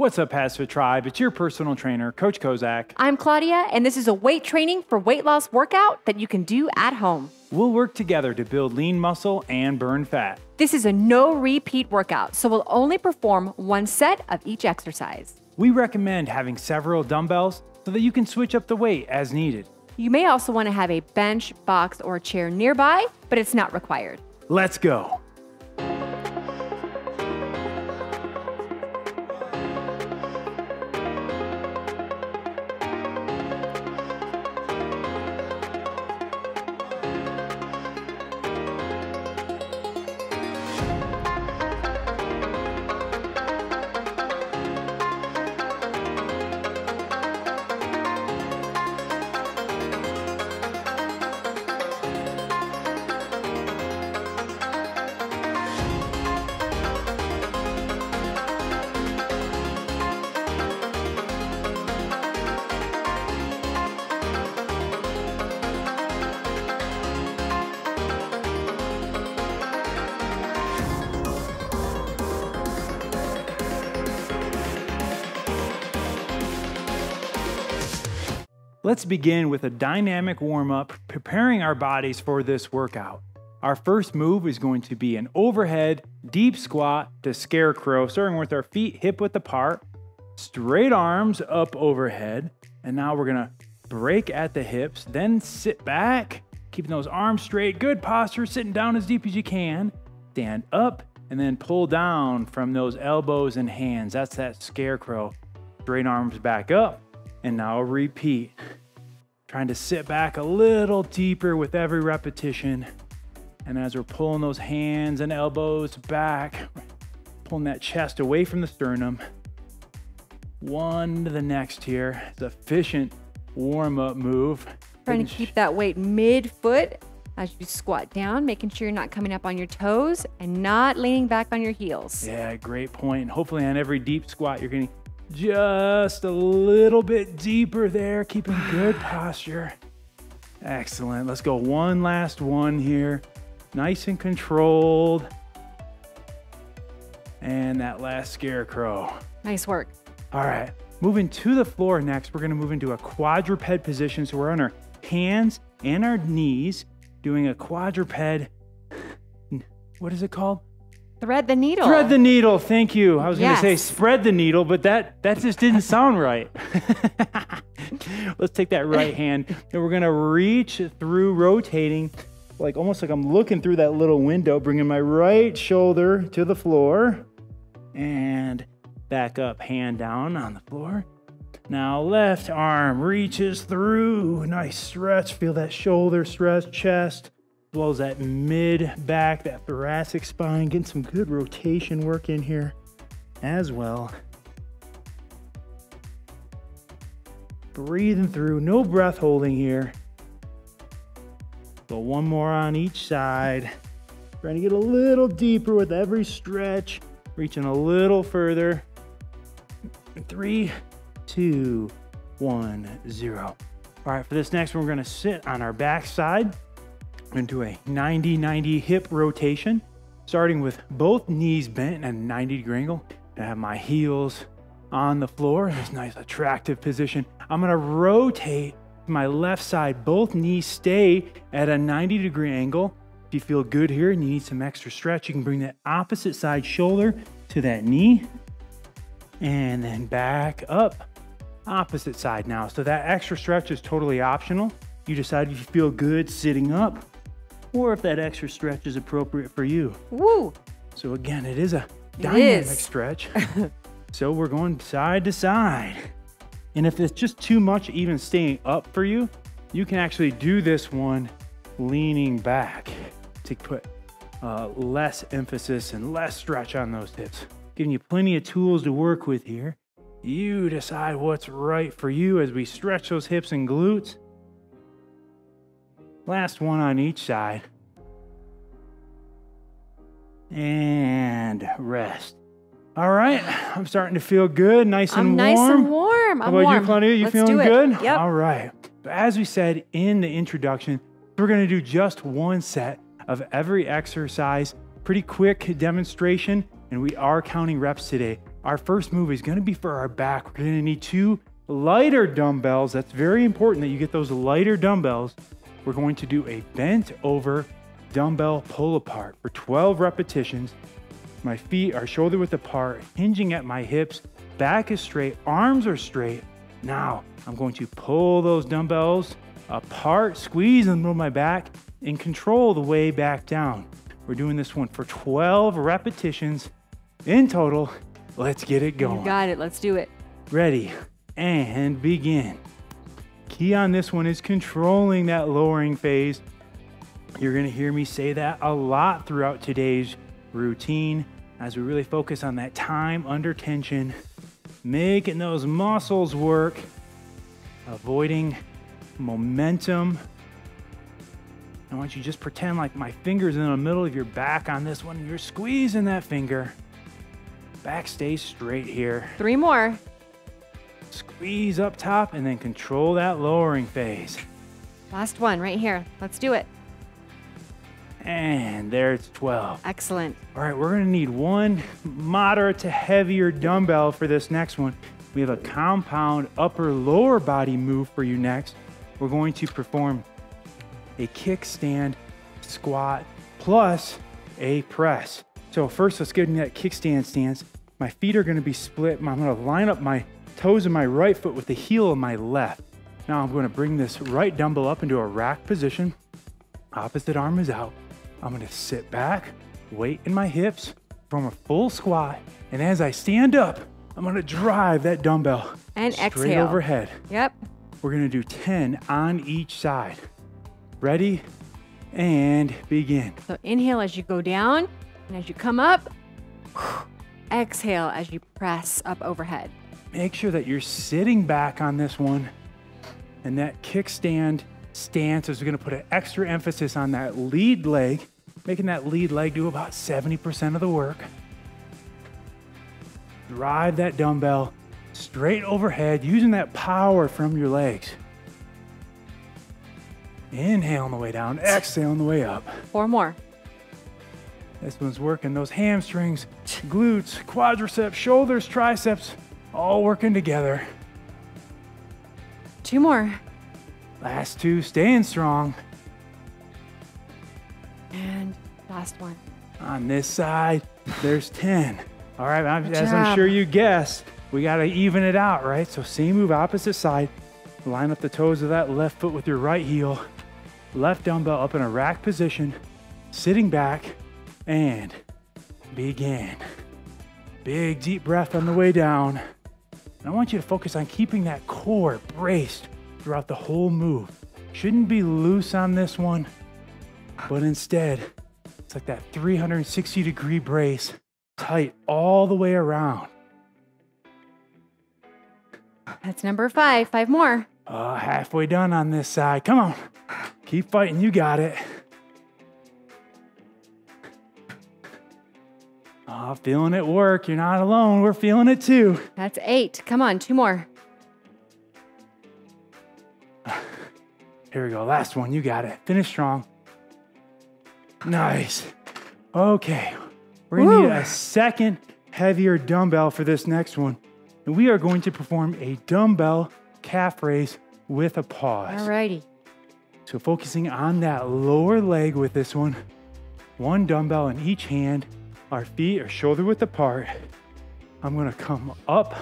What's up, HASfit Tribe? It's your personal trainer, Coach Kozak. I'm Claudia, and this is a weight training for weight loss workout that you can do at home. We'll work together to build lean muscle and burn fat. This is a no repeat workout, so we'll only perform one set of each exercise. We recommend having several dumbbells so that you can switch up the weight as needed. You may also want to have a bench, box, or chair nearby, but it's not required. Let's go. Let's begin with a dynamic warm-up, preparing our bodies for this workout. Our first move is going to be an overhead deep squat to scarecrow, starting with our feet hip-width apart, straight arms up overhead, and now we're gonna break at the hips, then sit back, keeping those arms straight, good posture, sitting down as deep as you can, stand up, and then pull down from those elbows and hands. That's that scarecrow. Straight arms back up, and now repeat. Trying to sit back a little deeper with every repetition. And as we're pulling those hands and elbows back, pulling that chest away from the sternum, one to the next here. It's an efficient warm-up move. Trying to keep that weight mid-foot as you squat down, making sure you're not coming up on your toes and not leaning back on your heels. Yeah, great point. And hopefully on every deep squat, you're getting just a little bit deeper there, keeping good posture. Excellent. Let's go one last one here. Nice and controlled. And that last scarecrow. Nice work. All right, moving to the floor next, we're gonna move into a quadruped position. So we're on our hands and our knees, doing a quadruped. What is it called? Thread the needle. Thread the needle, thank you. I was gonna say Yes. spread the needle, but that just didn't sound right. Let's take that right hand and we're gonna reach through, rotating, like almost like I'm looking through that little window, bringing my right shoulder to the floor and back up, hand down on the floor. Now left arm reaches through, nice stretch, feel that shoulder stretch, chest, as well as that mid back, that thoracic spine, getting some good rotation work in here as well. Breathing through, no breath holding here. Go one more on each side. Trying to get a little deeper with every stretch, reaching a little further. 3, 2, 1, 0. All right, for this next one, we're gonna sit on our back side into a 90-90 hip rotation, starting with both knees bent at a 90-degree angle. I have my heels on the floor in this nice attractive position. I'm gonna rotate my left side, both knees stay at a 90-degree angle. If you feel good here and you need some extra stretch, you can bring that opposite side shoulder to that knee and then back up, opposite side now. So that extra stretch is totally optional. You decide if you feel good sitting up or if that extra stretch is appropriate for you. Woo! So again, it is a dynamic stretch. So we're going side to side. And if it's just too much even staying up for you, you can actually do this one leaning back to put less emphasis and less stretch on those hips. Giving you plenty of tools to work with here. You decide what's right for you as we stretch those hips and glutes. Last one on each side. And rest. All right, I'm starting to feel good, nice and warm. Nice and warm. How about you, Claudia? You feeling good? Yep. All right. As we said in the introduction, we're gonna do just one set of every exercise. Pretty quick demonstration, and we are counting reps today. our first move is gonna be for our back. We're gonna need 2 lighter dumbbells. That's very important that you get those lighter dumbbells. We're going to do a bent over dumbbell pull apart for 12 repetitions. My feet are shoulder width apart, hinging at my hips. Back is straight, arms are straight. Now I'm going to pull those dumbbells apart, squeeze in the middle of my back, and control the way back down. We're doing this one for 12 repetitions in total. Let's get it going. You got it. Let's do it. Ready and begin. Key on this one is controlling that lowering phase. You're gonna hear me say that a lot throughout today's routine as we really focus on that time under tension, making those muscles work, avoiding momentum. I want you to just pretend like my finger's in the middle of your back on this one. You're squeezing that finger. Back stays straight here. 3 more. Squeeze up top and then control that lowering phase. Last one right here. Let's do it. And there it's 12. Excellent. All right, we're gonna need 1 moderate to heavier dumbbell for this next one. We have a compound upper lower body move for you next. We're going to perform a kickstand squat plus a press. So first, let's get in that kickstand stance. My feet are gonna be split. I'm gonna line up my toes of my right foot with the heel of my left. Now I'm gonna bring this right dumbbell up into a rack position. Opposite arm is out. I'm gonna sit back, weight in my hips, form a full squat. And as I stand up, I'm gonna drive that dumbbell and straight exhale overhead. Yep. We're gonna do 10 on each side. Ready and begin. So inhale as you go down, and as you come up, exhale as you press up overhead. Make sure that you're sitting back on this one, and that kickstand stance is gonna put an extra emphasis on that lead leg, making that lead leg do about 70% of the work. Drive that dumbbell straight overhead, using that power from your legs. Inhale on the way down, exhale on the way up. 4 more. This one's working those hamstrings, glutes, quadriceps, shoulders, triceps, all working together. 2 more. Last 2, staying strong. And last one. On this side, there's 10. All right, Good as job. I'm sure you guessed, we gotta even it out, right? So same move, opposite side. Line up the toes of that left foot with your right heel. Left dumbbell up in a rack position, sitting back, and begin. Big deep breath on the way down. And I want you to focus on keeping that core braced throughout the whole move. Shouldn't be loose on this one, but instead, it's like that 360-degree brace, tight all the way around. That's number 5. 5 more. Halfway done on this side. Come on. Keep fighting. You got it. Feeling it work. You're not alone. We're feeling it too. That's 8. Come on, 2 more. Here we go. Last one. You got it. Finish strong. Nice. Okay. We're going to need a second heavier dumbbell for this next one. And we are going to perform a dumbbell calf raise with a pause. Alrighty. So focusing on that lower leg with this one. 1 dumbbell in each hand. Our feet are shoulder width apart. I'm gonna come up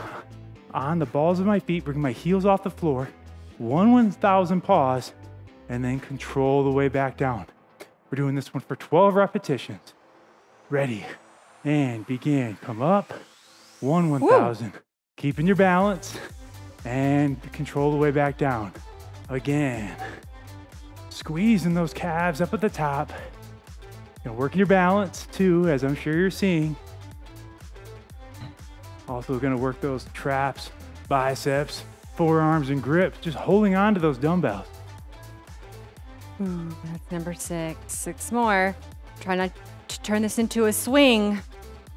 on the balls of my feet, bring my heels off the floor. 1/1000 pause, and then control the way back down. We're doing this one for 12 repetitions. Ready, and begin. Come up, 1/1000. Keeping your balance, and control the way back down. Again, squeezing those calves up at the top. And working your balance too, as I'm sure you're seeing. Also gonna work those traps, biceps, forearms, and grips, just holding on to those dumbbells. That's number 6. 6 more. Try not to turn this into a swing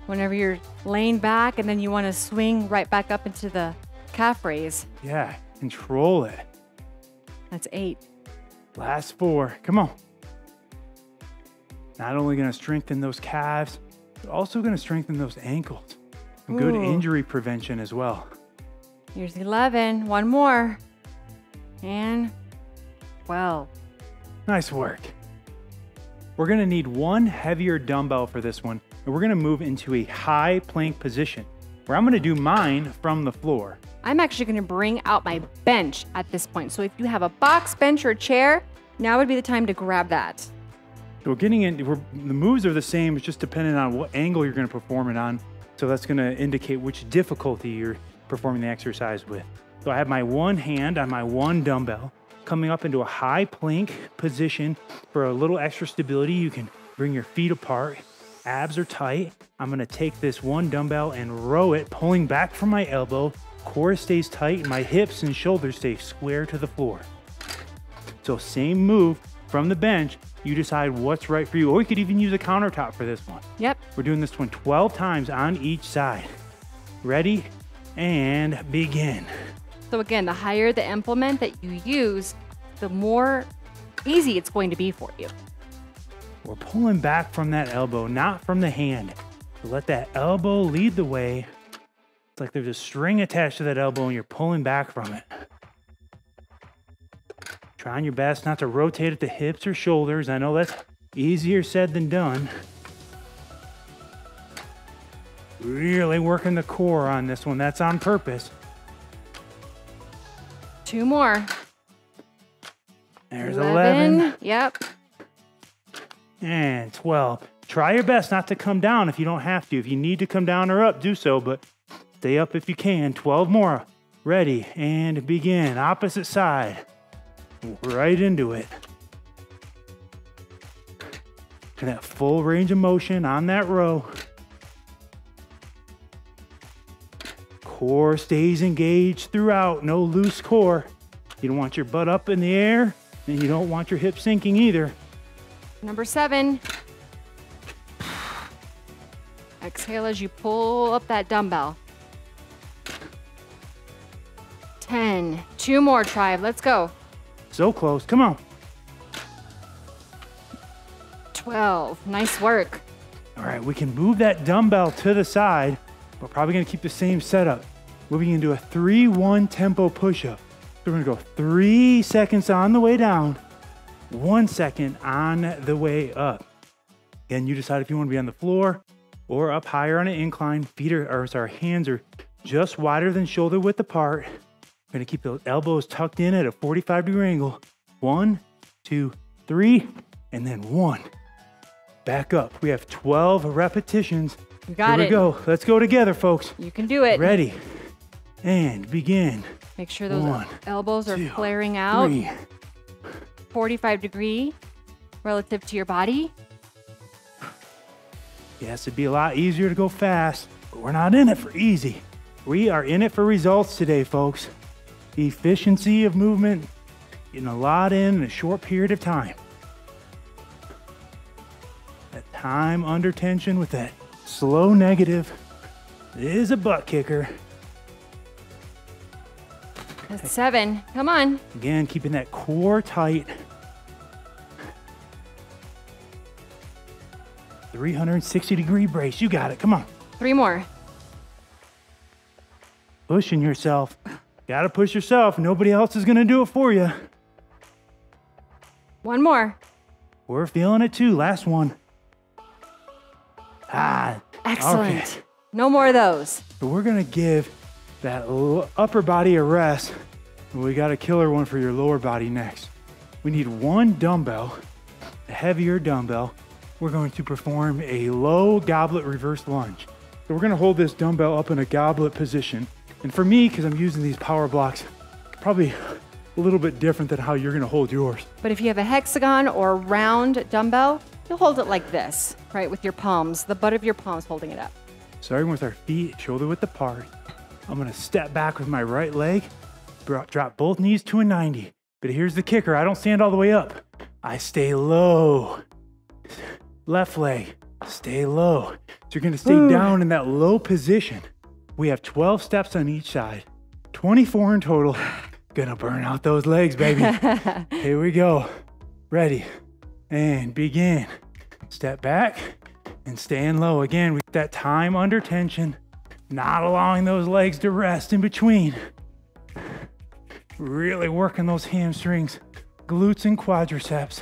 whenever you're laying back and then you want to swing right back up into the calf raise. Yeah, control it. That's 8. Last 4, come on. Not only gonna strengthen those calves, but also gonna strengthen those ankles. Good Ooh. injury prevention as well. Here's 11. One more. And 12. Nice work. We're gonna need one heavier dumbbell for this one, and we're gonna move into a high plank position, where I'm gonna do mine from the floor. I'm actually gonna bring out my bench at this point. So if you have a box, bench, or chair, now would be the time to grab that. So we're getting in, the moves are the same, it's just depending on what angle you're gonna perform it on. So that's gonna indicate which difficulty you're performing the exercise with. So I have my one hand on my one dumbbell, coming up into a high plank position. For a little extra stability, you can bring your feet apart, abs are tight. I'm gonna take this one dumbbell and row it, pulling back from my elbow, core stays tight, and my hips and shoulders stay square to the floor. So same move from the bench, you decide what's right for you, or you could even use a countertop for this one. Yep. We're doing this one 12 times on each side. Ready, and begin. So again, the higher the implement that you use, the more easy it's going to be for you. We're pulling back from that elbow, not from the hand. So let that elbow lead the way. It's like there's a string attached to that elbow and you're pulling back from it. Trying your best not to rotate at the hips or shoulders. I know that's easier said than done. Really working the core on this one. That's on purpose. 2 more. There's 11. Yep. And 12. Try your best not to come down if you don't have to. If you need to come down or up, do so, but stay up if you can. 12 more. Ready, and begin. Opposite side. Right into it. And that full range of motion on that row. Core stays engaged throughout, no loose core. You don't want your butt up in the air, and you don't want your hips sinking either. Number 7. Exhale as you pull up that dumbbell. 10. 2 more, tribe. Let's go. So close, come on. 12. Nice work. All right, we can move that dumbbell to the side. We're probably gonna keep the same setup. Moving into a 3-1 tempo push-up. So we're gonna go 3 seconds on the way down, 1 second on the way up. Again, you decide if you wanna be on the floor or up higher on an incline. Hands are just wider than shoulder width apart. We're gonna keep those elbows tucked in at a 45-degree angle. 1, 2, 3, and then 1. Back up. We have 12 repetitions. You got it. Here we go. Let's go together, folks. You can do it. Ready, and begin. Make sure those 1, elbows are 2, flaring out. 3. 45 degree relative to your body. Yes, it'd be a lot easier to go fast, but we're not in it for easy. We are in it for results today, folks. Efficiency of movement, getting a lot in a short period of time. That time under tension with that slow negative is a butt kicker. That's 7. Come on. Again, keeping that core tight. 360-degree brace. You got it. Come on. 3 more. Pushing yourself. Got to push yourself. Nobody else is going to do it for you. 1 more. We're feeling it too. Last one. Excellent. Okay. No more of those. So we're going to give that upper body a rest. And we got a killer one for your lower body next. We need one dumbbell, a heavier dumbbell. We're going to perform a low goblet reverse lunge. So we're going to hold this dumbbell up in a goblet position. And for me, because I'm using these power blocks, probably a little bit different than how you're going to hold yours. But if you have a hexagon or round dumbbell, you'll hold it like this, right? With your palms, the butt of your palms holding it up. Starting with our feet shoulder width apart. I'm going to step back with my right leg, drop both knees to a 90. But here's the kicker. I don't stand all the way up. I stay low. Left leg, stay low. So you're going to stay down in that low position. We have 12 steps on each side, 24 in total. Gonna burn out those legs, baby. Here we go. Ready, and begin. Step back and stand low. Again, we get that time under tension. Not allowing those legs to rest in between. Really working those hamstrings, glutes and quadriceps.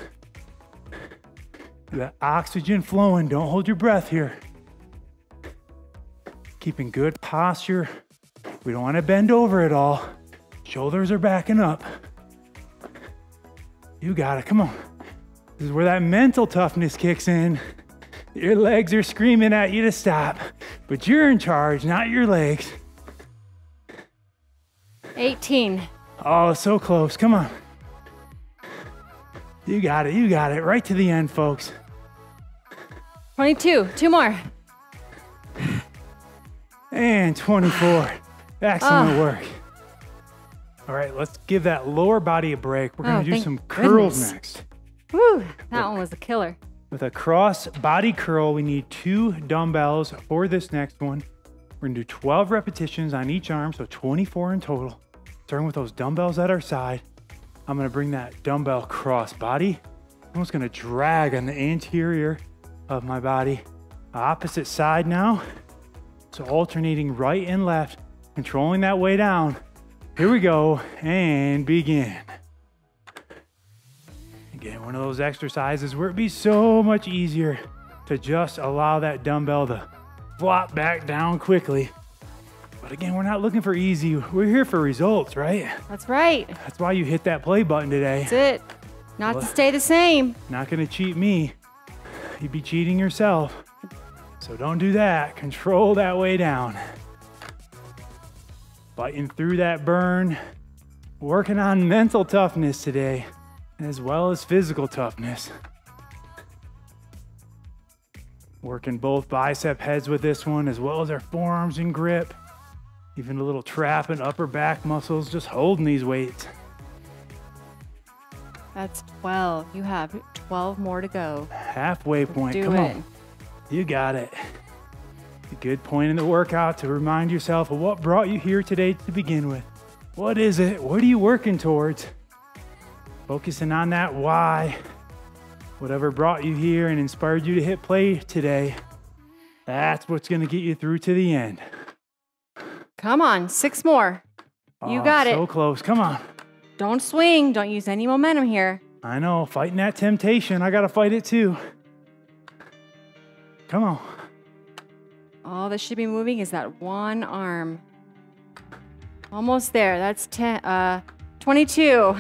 The oxygen flowing, don't hold your breath here. Keeping good posture. We don't want to bend over at all. Shoulders are backing up. You got it, come on. This is where that mental toughness kicks in. Your legs are screaming at you to stop, but you're in charge, not your legs. 18. Oh, so close, come on. You got it, right to the end, folks. 22, 2 more. And 24, excellent work. All right, let's give that lower body a break. We're gonna do some curls next. Woo, that one was a killer. With a cross body curl, we need 2 dumbbells for this next one. We're gonna do 12 repetitions on each arm, so 24 in total. Starting with those dumbbells at our side. I'm gonna bring that dumbbell cross body. I'm just gonna drag on the interior of my body. Opposite side now. So alternating right and left, controlling that way down. Here we go, and begin. Again, one of those exercises where it'd be so much easier to just allow that dumbbell to flop back down quickly. But again, we're not looking for easy. We're here for results, right? That's right. That's why you hit that play button today. That's it. Not to stay the same. Not gonna cheat me. You'd be cheating yourself. So don't do that. Control that way down. Fighting through that burn. Working on mental toughness today, as well as physical toughness. Working both bicep heads with this one, as well as our forearms and grip. Even a little trap and upper back muscles, just holding these weights. That's 12. You have 12 more to go. Halfway point, Do come it. on. You got it. A good point in the workout to remind yourself of what brought you here today to begin with. What is it? What are you working towards? Focusing on that why. Whatever brought you here and inspired you to hit play today, that's what's going to get you through to the end. Come on, 6 more. You got it. So close. Come on. Don't swing. Don't use any momentum here. I know. Fighting that temptation. I got to fight it too. Come on. All that should be moving is that one arm. Almost there. That's 22.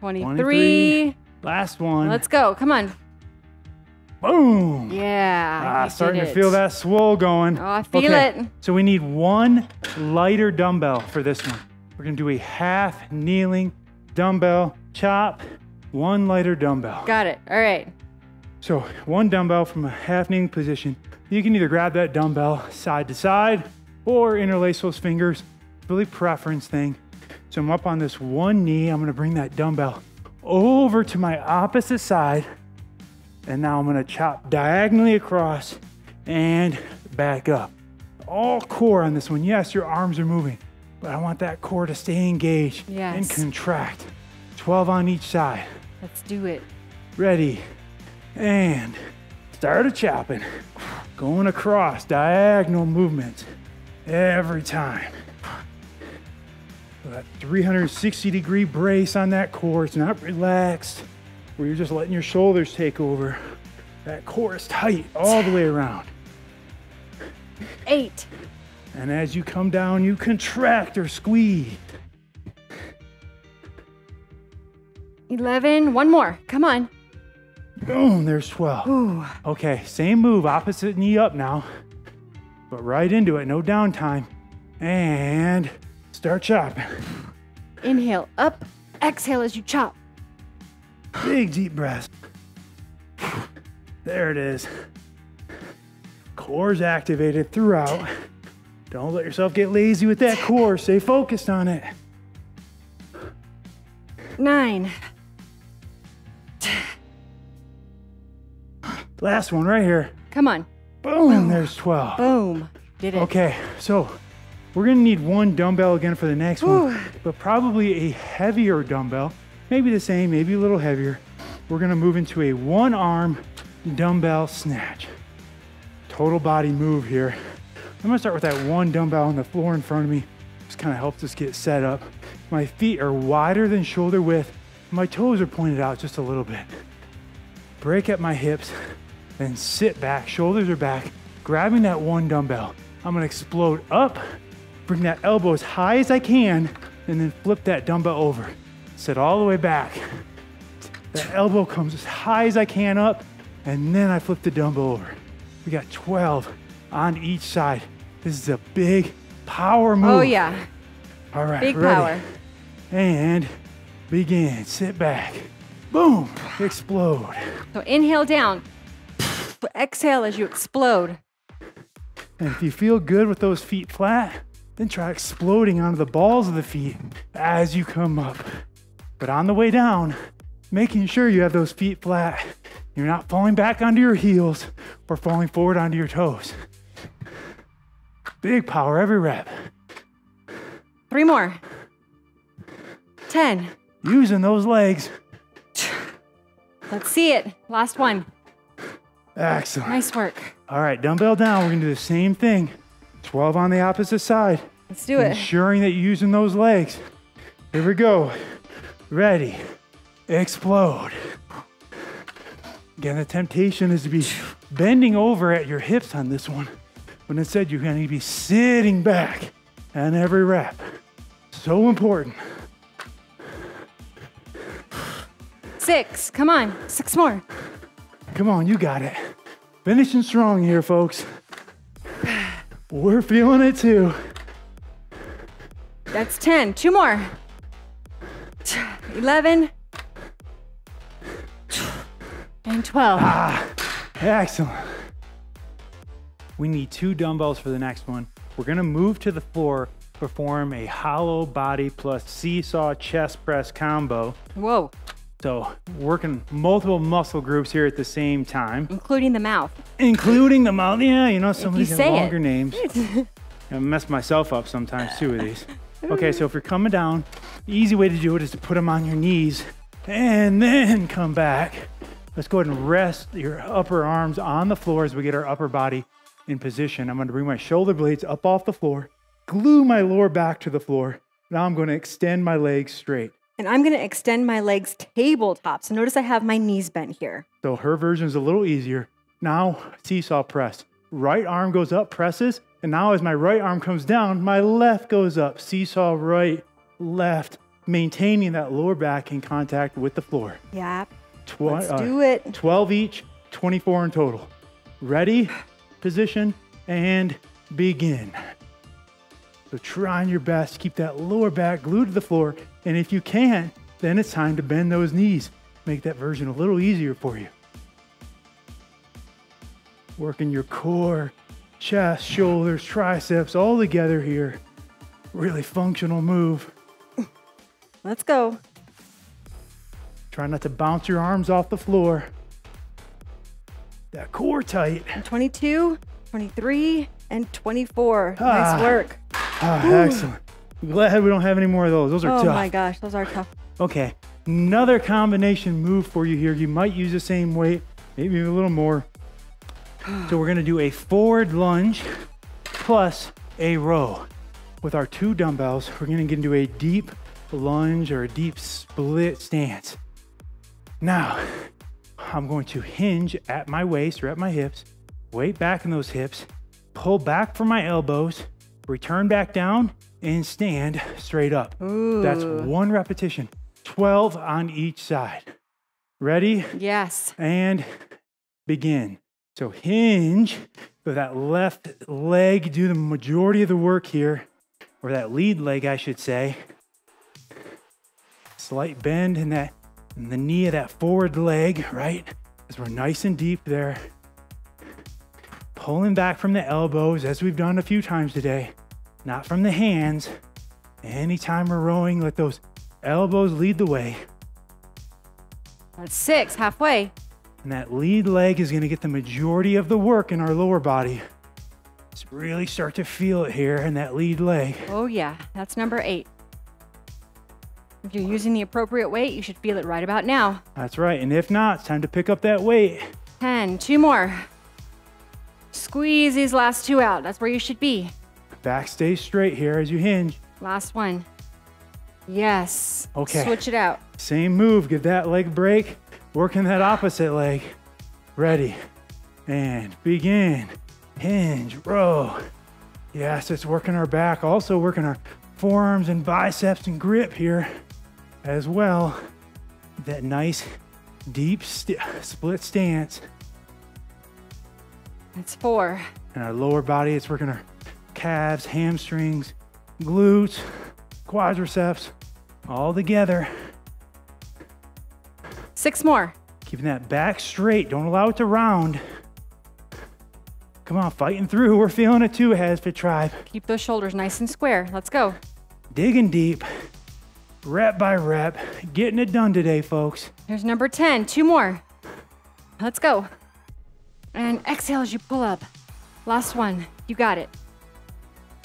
23. Last one. Let's go. Come on. Boom. Yeah. Starting to feel that swole going. Oh, I feel it. So we need 1 lighter dumbbell for this one. We're going to do a half kneeling dumbbell chop, 1 lighter dumbbell. Got it. All right. So 1 dumbbell from a half kneeling position. You can either grab that dumbbell side to side or interlace those fingers. Really preference thing. So I'm up on this 1 knee. I'm going to bring that dumbbell over to my opposite side. And now I'm going to chop diagonally across and back up. All core on this one. Yes, your arms are moving, but I want that core to stay engaged and contract. 12 on each side. Let's do it. Ready, and start chopping. Going across, diagonal movements every time. So that 360-degree brace on that core. It's not relaxed, where you're just letting your shoulders take over. That core is tight all the way around. 8. And as you come down, you contract or squeeze. 11. 1 more. Come on. Boom, there's 12. Ooh. Okay, same move, opposite knee up now. But right into it, no downtime. And start chopping. Inhale up. Exhale as you chop. Big deep breath. There it is. Core's activated throughout. Don't let yourself get lazy with that core. Stay focused on it. 9. Last one right here. Come on. Boom, there's 12. Boom. Did it. Okay, so we're gonna need 1 dumbbell again for the next one, but probably a heavier dumbbell. Maybe the same, maybe a little heavier. We're gonna move into a 1-arm dumbbell snatch. Total body move here. I'm gonna start with that one dumbbell on the floor in front of me. Just kind of helps us get set up. My feet are wider than shoulder width. My toes are pointed out just a little bit. Break at my hips, then sit back, shoulders are back, grabbing that one dumbbell. I'm gonna explode up, bring that elbow as high as I can, and then flip that dumbbell over. Sit all the way back. That elbow comes as high as I can up, and then I flip the dumbbell over. We got 12 on each side. This is a big power move. Oh yeah. All right, big ready. power. And begin, sit back. Boom, explode. So inhale down, exhale as you explode. And if you feel good with those feet flat, then try exploding onto the balls of the feet as you come up. But on the way down, making sure you have those feet flat. You're not falling back onto your heels or falling forward onto your toes. Big power every rep. 3 more. 10. Using those legs. Let's see it. Last one. Excellent. Nice work. All right, dumbbell down. We're gonna do the same thing. 12 on the opposite side. Let's do it. Ensuring that you're using those legs. Here we go. Ready. Explode. Again, the temptation is to be bending over at your hips on this one, when instead you're gonna be sitting back on every rep. So important. 6. Come on. 6 more. Come on, you got it. Finishing strong here, folks. We're feeling it too. That's 10. 2 more. 11. And 12. Excellent. We need 2 dumbbells for the next one. We're gonna move to the floor, perform a hollow body plus seesaw chest press combo. Whoa. So working multiple muscle groups here at the same time. Including the mouth. Including the mouth. Yeah, you know, some of these have longer it. names. I mess myself up sometimes too with these. Okay, so if you're coming down, the easy way to do it is to put them on your knees and then come back. Let's go ahead and rest your upper arms on the floor as we get our upper body in position. I'm gonna bring my shoulder blades up off the floor, glue my lower back to the floor. Now I'm gonna extend my legs straight. And I'm gonna extend my legs tabletop. So notice I have my knees bent here. So her version is a little easier. Now, seesaw press. Right arm goes up, presses, and now as my right arm comes down, my left goes up. Seesaw right, left, maintaining that lower back in contact with the floor. Yeah. Let's do it. 12 each, 24 in total. Ready, position, and begin. So trying your best to keep that lower back glued to the floor. And if you can't, then it's time to bend those knees. Make that version a little easier for you. Working your core, chest, shoulders, triceps, all together here. Really functional move. Let's go. Try not to bounce your arms off the floor. That core tight. And 22, 23, and 24. Nice work. Excellent. I'm glad we don't have any more of those. Those are tough. Oh my gosh, those are tough. Okay, another combination move for you here. You might use the same weight, maybe a little more. So we're gonna do a forward lunge plus a row. With our 2 dumbbells, we're gonna get into a deep lunge or a deep split stance. Now, I'm going to hinge at my waist or at my hips, weight back in those hips, pull back from my elbows, return back down, and stand straight up. Ooh. That's 1 repetition, 12 on each side. Ready? Yes. And begin. So hinge with that left leg, do the majority of the work here, or that lead leg, I should say. Slight bend in the knee of that forward leg, right? As we're nice and deep there. Pulling back from the elbows, as we've done a few times today, not from the hands. Anytime we're rowing, let those elbows lead the way. That's 6, halfway. And that lead leg is gonna get the majority of the work in our lower body. Let's really start to feel it here in that lead leg. Oh yeah, that's number 8. If you're using the appropriate weight, you should feel it right about now. That's right, and if not, it's time to pick up that weight. 10, 2 more. Squeeze these last two out. That's where you should be. Back stays straight here as you hinge. Last one. Yes. Okay. Switch it out. Same move, give that leg a break. Working that opposite leg. Ready, and begin. Hinge, row. Yes, it's working our back, also working our forearms and biceps and grip here as well. That nice, deep split stance. That's 4. And our lower body, it's working our calves, hamstrings, glutes, quadriceps, all together. 6 more. Keeping that back straight, don't allow it to round. Come on, fighting through. We're feeling it too, HASfit Tribe. Keep those shoulders nice and square. Let's go. Digging deep, rep by rep, getting it done today, folks. Here's number 10, 2 more. Let's go. And exhale as you pull up. Last one, you got it.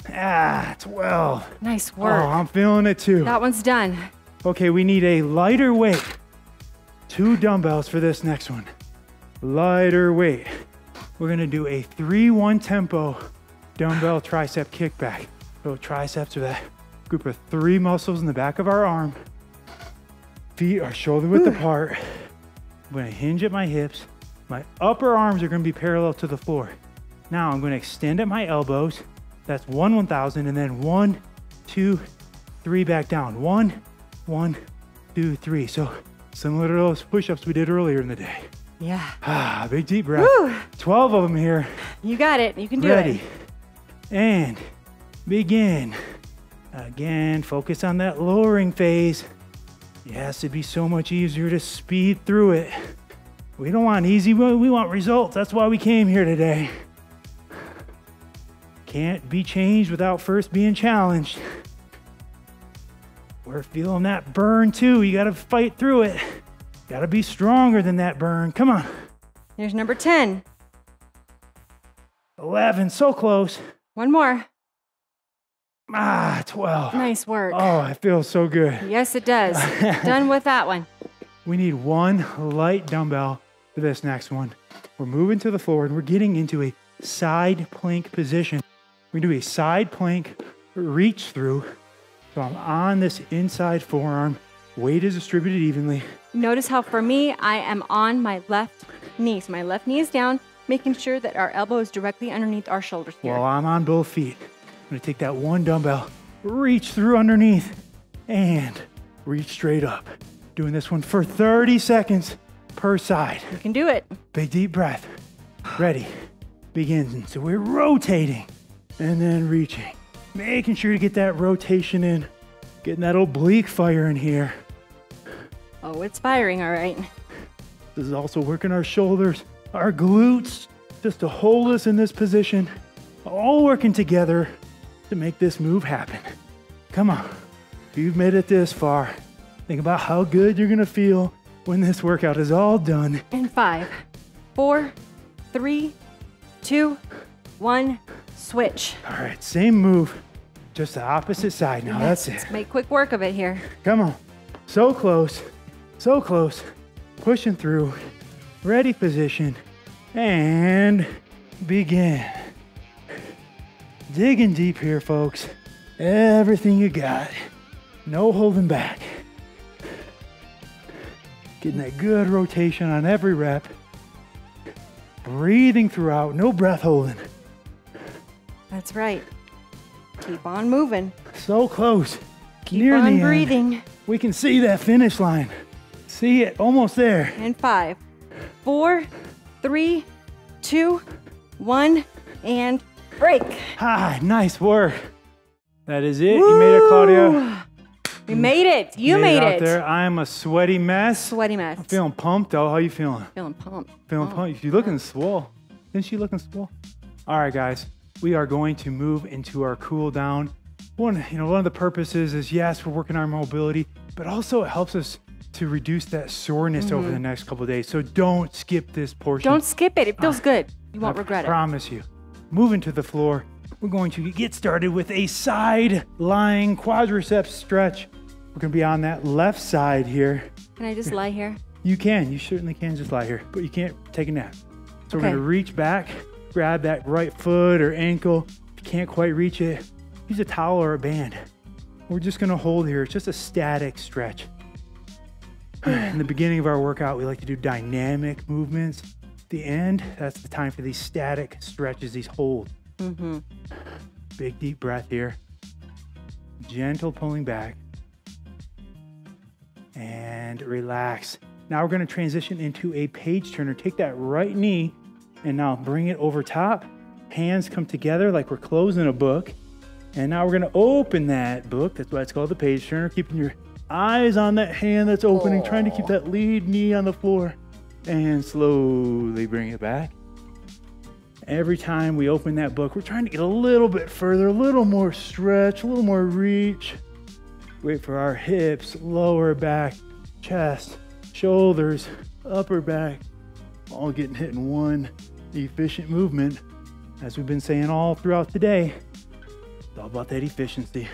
12. Nice work. Oh, I'm feeling it too. That one's done. Okay, we need a lighter weight. 2 dumbbells for this next one. Lighter weight. We're gonna do a 3-1 tempo dumbbell tricep kickback. So triceps are that group of 3 muscles in the back of our arm. Feet are shoulder width apart. I'm gonna hinge at my hips. My upper arms are gonna be parallel to the floor. Now I'm gonna extend at my elbows. That's 1 1,000, and then 1, 2, 3 back down. 1, 1, 2, 3. So similar to those push-ups we did earlier in the day. Yeah. Big deep breath. Woo. 12 of them here. You got it. You can do it. Ready. And begin. Again, focus on that lowering phase. Yes, it'd be so much easier to speed through it. We don't want easy, we want results. That's why we came here today. Can't be changed without first being challenged. We're feeling that burn too. You gotta fight through it. Gotta be stronger than that burn. Come on. Here's number 10. 11, so close. 1 more. 12. Nice work. Oh, I feel so good. Yes, it does. Done with that one. We need 1 light dumbbell for this next one. We're moving to the floor and we're getting into a side plank position. We do a side plank reach through. So I'm on this inside forearm. Weight is distributed evenly. Notice how for me, I am on my left knee. So my left knee is down, making sure that our elbow is directly underneath our shoulders here. While I'm on both feet. I'm gonna take that 1 dumbbell, reach through underneath, and reach straight up. Doing this one for 30 seconds per side. You can do it. Big deep breath. Ready. Begin. So we're rotating and then reaching. Making sure to get that rotation in. Getting that oblique fire in here. Oh, it's firing, all right. This is also working our shoulders, our glutes, just to hold us in this position. All working together to make this move happen. Come on. If you've made it this far, think about how good you're gonna feel when this workout is all done. And 5, 4, 3, 2, 1, switch. All right, same move, just the opposite side now. Yes, That's it. let's make quick work of it here. Come on. So close, so close. Pushing through, ready position, and begin. Digging deep here, folks. Everything you got. No holding back. Getting that good rotation on every rep. Breathing throughout, no breath holding. That's right. Keep on moving. So close. Keep Near on the breathing. end. We can see that finish line. See it, almost there. And 5, 4, 3, 2, 1, and break. Nice work. That is it. You made it, Claudia. We made it. You made out it. there. I am a sweaty mess. Sweaty mess. I'm feeling pumped though. How you feeling? Feeling pumped. Feeling pumped. You're looking swole. Isn't she looking swole? All right, guys. We are going to move into our cool down. One of the purposes is, yes, we're working our mobility, but also it helps us to reduce that soreness over the next couple of days. So don't skip this portion. Don't skip it. It feels good. You won't regret I promise you. Moving to the floor, we're going to get started with a side lying quadricep stretch. We're gonna be on that left side here. Can I just lie here? You can, you certainly can just lie here, but you can't take a nap. So Okay. we're gonna reach back grab that right foot or ankle. If you can't quite reach it, use a towel or a band. We're just gonna hold here. It's just a static stretch. In the beginning of our workout, we like to do dynamic movements. At the end, that's the time for these static stretches, these holds. Big deep breath here. Gentle pulling back. And relax. Now we're gonna transition into a page turner. Take that right knee and now bring it over top. Hands come together like we're closing a book. And now we're gonna open that book. That's why it's called the page turner. Keeping your eyes on that hand that's opening, trying to keep that lead knee on the floor. And slowly bring it back. Every time we open that book, we're trying to get a little bit further, a little more stretch, a little more reach. Wait for our hips, lower back, chest, shoulders, upper back, all getting hit in one efficient movement. As we've been saying all throughout today, it's all about that efficiency.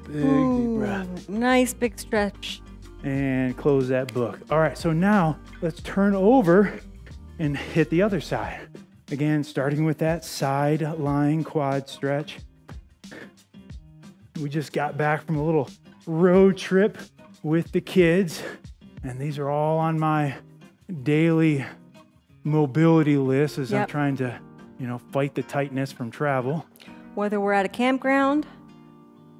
Big deep breath. Nice big stretch. And close that book. All right, so now let's turn over and hit the other side. Again, starting with that side lying quad stretch. We just got back from a little road trip with the kids, and these are all on my daily mobility list as I'm trying to, fight the tightness from travel. Whether we're at a campground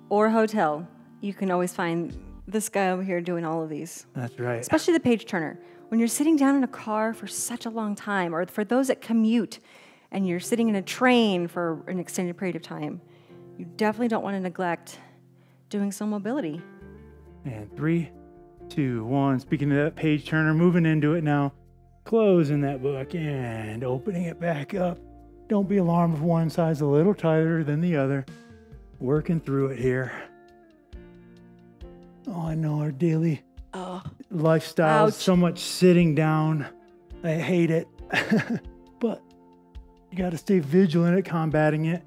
or a hotel, you can always find this guy over here doing all of these. That's right. Especially the page turner. When you're sitting down in a car for such a long time, or for those that commute and you're sitting in a train for an extended period of time, you definitely don't want to neglect doing some mobility. And 3, 2, 1. Speaking of that page turner, moving into it now. Closing that book and opening it back up. Don't be alarmed if one side's a little tighter than the other. Working through it here. Oh, I know our daily lifestyle is so much sitting down. I hate it. But you got to stay vigilant at combating it.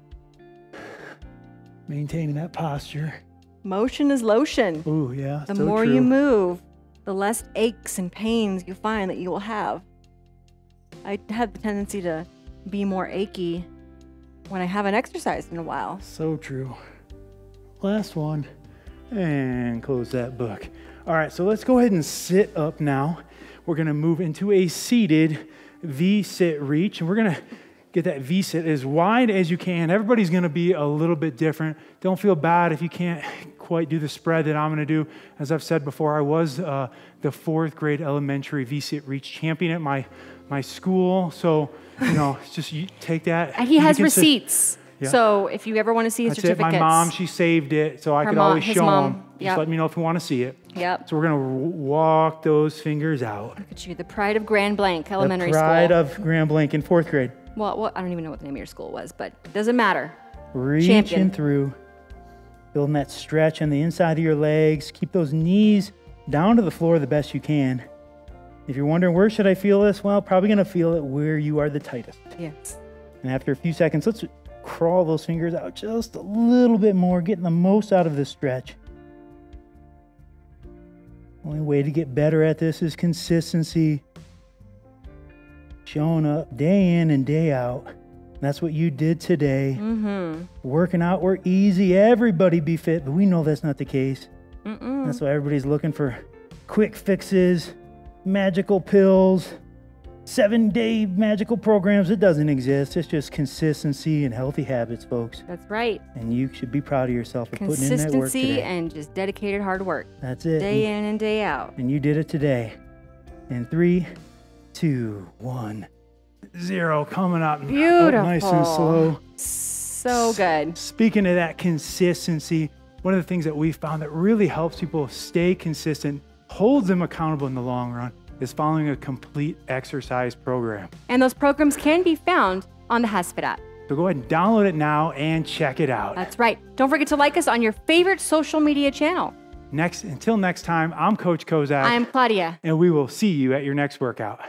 Maintaining that posture. Motion is lotion. Ooh, yeah. The more you move, the less aches and pains you find that you will have. I have the tendency to be more achy when I haven't exercised in a while. So true. Last one. And close that book. All right, so let's go ahead and sit up now. We're gonna move into a seated V-sit reach, and we're gonna get that V-sit as wide as you can. Everybody's gonna be a little bit different. Don't feel bad if you can't quite do the spread that I'm gonna do. As I've said before, I was the 4th grade elementary V-sit reach champion at my school. So, it's just you take that. And he has receipts. Yeah. So if you ever want to see his certificates. My mom, she saved it, so I could always show him. Just let me know if you want to see it. Yep. So we're going to walk those fingers out. Look at you, the pride of Grand Blanc Elementary School. The pride of Grand Blanc in 4th grade. Well, I don't even know what the name of your school was, but it doesn't matter. Reaching through, building that stretch on the inside of your legs. Keep those knees down to the floor the best you can. If you're wondering, where should I feel this? Well, probably going to feel it where you are the tightest. Yes. And after a few seconds, let's crawl those fingers out just a little bit more, getting the most out of this stretch. Only way to get better at this is consistency. Showing up day in and day out. That's what you did today. Working out, we're easy. Everybody be fit, but we know that's not the case. That's why everybody's looking for quick fixes, magical pills, 7-day magical programs. It doesn't exist. It's just consistency and healthy habits, folks. That's right. And you should be proud of yourself for putting in that work today. Consistency and just dedicated hard work. That's it. Day in and day out. And you did it today. In 3, 2, 1, 0. Coming up. Beautiful. Up nice and slow. So good. Speaking of that consistency, one of the things that we found that really helps people stay consistent, holds them accountable in the long run, is following a complete exercise program. And those programs can be found on the HASfit app. So go ahead and download it now and check it out. That's right. Don't forget to like us on your favorite social media channel. Until next time, I'm Coach Kozak. I'm Claudia. And we will see you at your next workout.